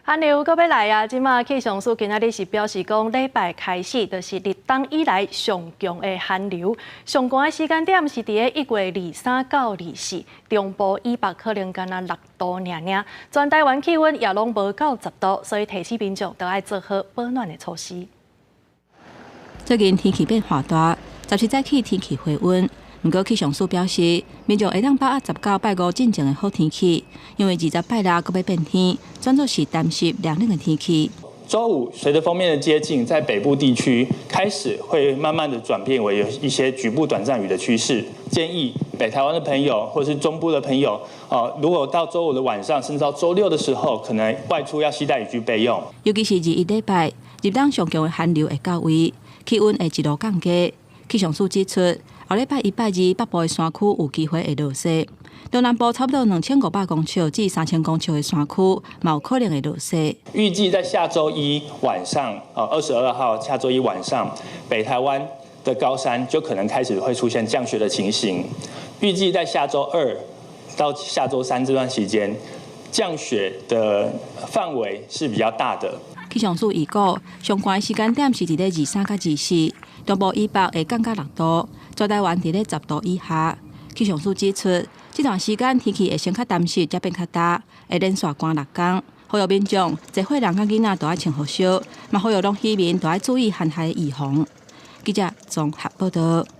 寒流搁要来啊！即马气象署今仔日是表示讲，礼拜开始就是立冬以来上强的寒流，上寒的时间点是伫咧1月23到24，中部以北可能敢若6度尔，全台湾气温也拢无到10度，所以提醒民众都要做好保暖的措施。最近天气变化大，17早起天气回温。 不过气象署表示，民众会当把握19、拜5进前的好天气，因为20拜6搁要变天，转作是单湿凉冷的天气。周五随着锋面的接近，在北部地区开始会慢慢的转变为有一些局部短暂雨的趋势。建议北台湾的朋友或是中部的朋友，如果到周五的晚上，甚至到周六的时候，可能外出要携带雨具备用。尤其是21礼拜，入冬上强的寒流会到位，气温会一路降低。气象署指出， 后礼拜1、拜2，北部的山区有机会会落雪，中南部差不多2500公尺至3000公尺的山区，嘛有可能会落雪。预计在下周一晚上，22号下周一晚上，北台湾的高山就可能开始会出现降雪的情形。预计在下周2到下周3这段期间，降雪的范围是比较大的。气象署预估，上寒的时间点是伫咧23到24，中部以北会降到6度。 全台湾伫咧10度以下，气象署指出，这段时间天气会先较湿，才变较大，会连续寒6天。呼吁民众，侪岁人甲囡仔都爱穿好少，嘛呼吁拢市民都爱注意寒害的预防。记者综合报道。